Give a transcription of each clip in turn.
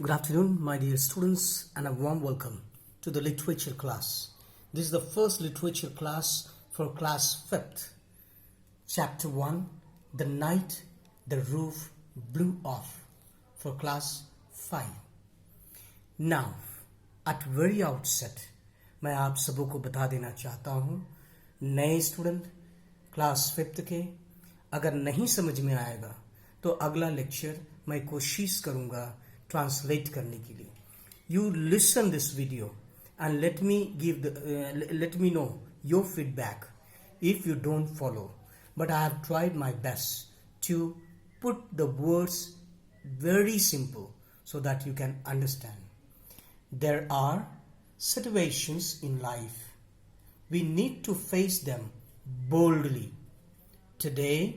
Good afternoon, my dear students, and a warm welcome to the literature class. This is the first literature class for class 5th. Chapter 1, The Night the Roof Blew Off, for class 5. Now, at very outset, मैं आप सबों को बता देना चाहता हूँ, नए student class 5th के अगर नहीं समझ में आएगा तो अगला लेक्चर मैं कोशिश करूँगा ट्रांसलेट करने के लिए. You listen this video and let me know your feedback if you don't follow. But I have tried my best to put the words very simple so that you can understand. There are situations in life. We need to face them boldly. Today,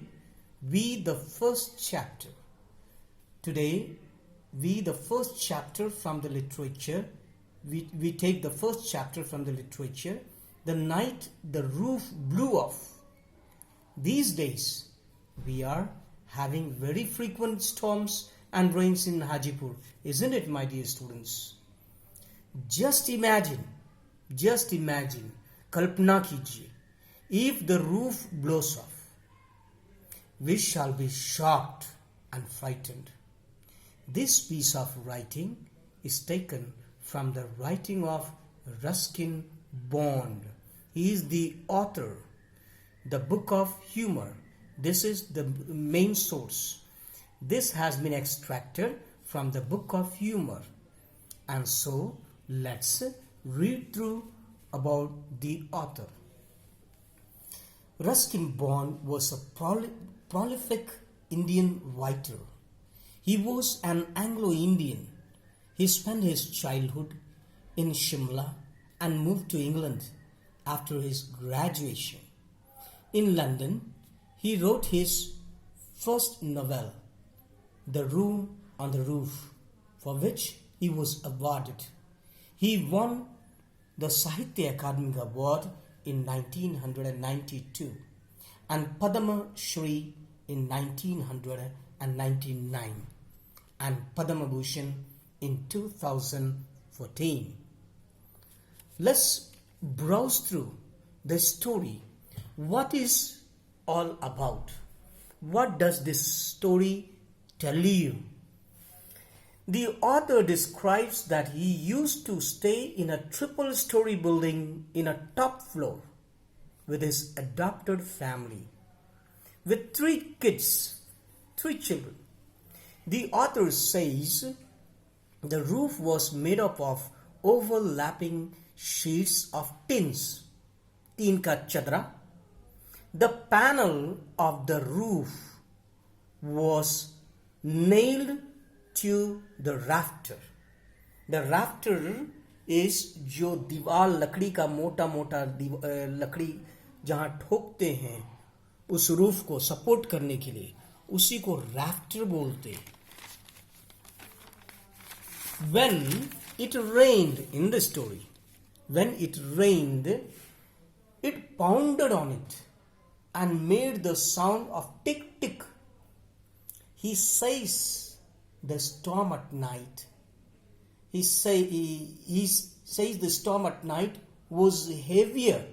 the first chapter from the literature. We take the first chapter from the literature. The night the roof blew off. These days, we are having very frequent storms and rains in Hajipur, isn't it, my dear students? Just imagine, kalpana kijiye, if the roof blows off, we shall be shocked and frightened. This piece of writing is taken from the writing of Ruskin Bond. He is the author. The Book of Humor. This is the main source. This has been extracted from the Book of Humor. And so, let's read through about the author. Ruskin Bond was a prolific Indian writer. He was an Anglo-Indian. He spent his childhood in Shimla and moved to England after his graduation. In London, he wrote his first novel, The Room on the Roof, for which he was awarded. He won the Sahitya Akademi Award in 1992 and Padma Shri in 1999 and Padma Bhushan in 2014. Let's browse through the story. What is all about? What does this story tell you? The author describes that he used to stay in a triple-story building in a top floor with his adopted family, with 3 children. The author says the roof was made up of overlapping sheets of tins, teen ka chadra. The panel of the roof was nailed to the rafter. The rafter is जो दीवार लकड़ी का मोटा लकड़ी जहाँ ठोकते हैं उस roof को सपोर्ट करने के लिए, उसी को राफ्टर बोलते हैं. When it rained in the story, it pounded on it and made the sound of tick tick. He says the storm at night. He says the storm at night was heavier.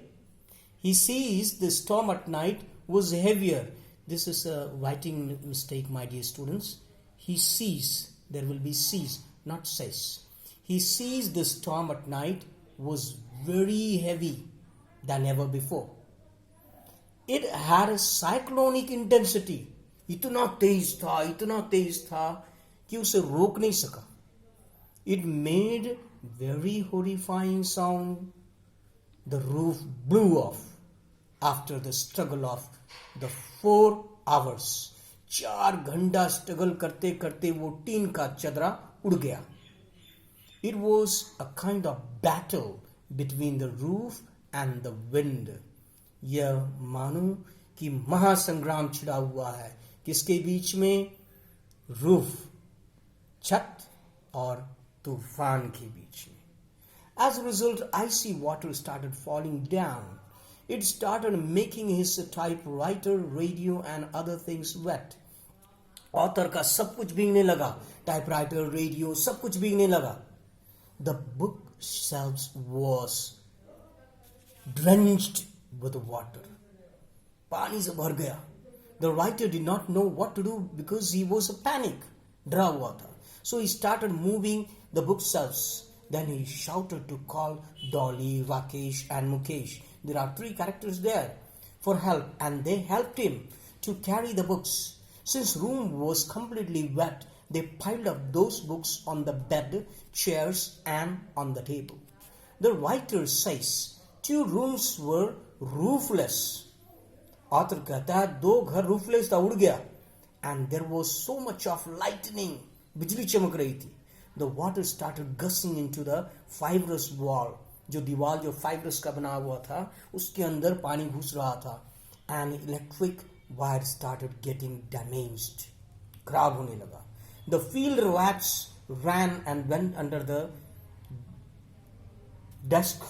He sees the storm at night was heavier. This is a writing mistake, my dear students. He sees, there will be sees, not says. He sees the storm at night was very heavy than ever before. It had a cyclonic intensity. इतना तेज था कि उसे रोक नहीं सका. It made very horrifying sound. The roof blew off after the struggle of the 4 hours. 4 घंटा struggle करते करते वो टीन का चदरा उड़ गया. It was a kind of battle between the roof and the wind. यह मानो कि महासंग्राम छिड़ा हुआ है. किसके बीच में? रूफ, छत और तूफान के बीच में. As a result, icy water started falling down. It started making his typewriter, radio and other things wet. Author का सब कुछ भीगने लगा, टाइपराइटर, रेडियो, सब कुछ भीगने लगा. The bookshelves was drenched with water. पानी से भर गया. The writer did not know what to do because he was a panic. डरा हुआ था. So he started moving the bookshelves. Then he shouted to call Dolly, Rakesh and Mukesh. There are 3 characters there for help, and they helped him to carry the books. Since room was completely wet, they piled up those books on the bed, chairs and on the table. The writer says 2 rooms were roofless. Author कहता है 2 घर roofless था, उड़ गया. And there was so much of lightning. बिजली चमक रही थी. The water started gushing into the fibrous wall. जो दीवार जो फाइब्रस का बना हुआ था उसके अंदर पानी घुस रहा था. And electric wire started getting damaged. खराब होने लगा. The field rats ran and went under the desk,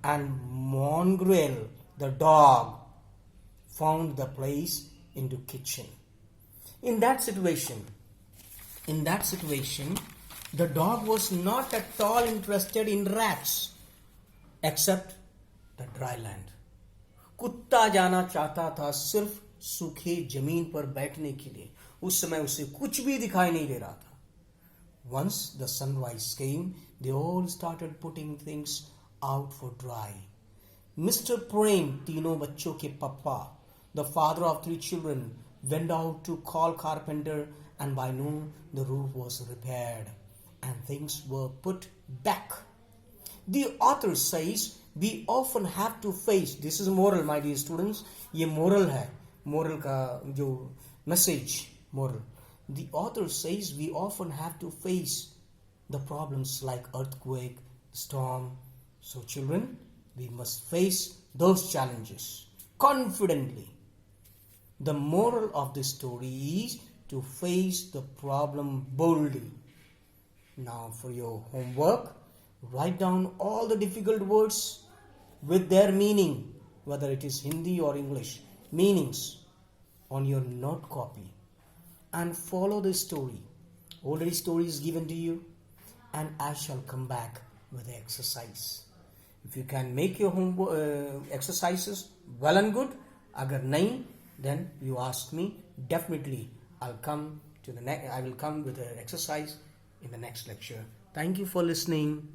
and Mongrel, the dog, found the place into kitchen. In that situation, the dog was not at all interested in rats, except the dry land. कुत्ता जाना चाहता था सिर्फ सूखे जमीन पर बैठने के लिए. उस समय उसे कुछ भी दिखाई नहीं दे रहा था. Once the sunrise came, they all started putting things out for dry. Mr. Prem, तीनों बच्चों के पापा, the father of 3 children, went out to call carpenter, and by noon the roof was repaired and things were put back. The author says we often have to face, this is moral my dear students, ये moral है, moral का जो message, moral. The author says we often have to face the problems like earthquake, storm. So children, we must face those challenges confidently. The moral of this story is to face the problem boldly. Now for your homework, write down all the difficult words with their meaning, whether it is Hindi or English, meanings on your note copy, and follow the story. Already story is given to you, and I shall come back with the exercise. If you can make your homework exercises well and good, agar nahi, then you ask me, definitely I will come with an exercise in the next lecture. Thank you for listening.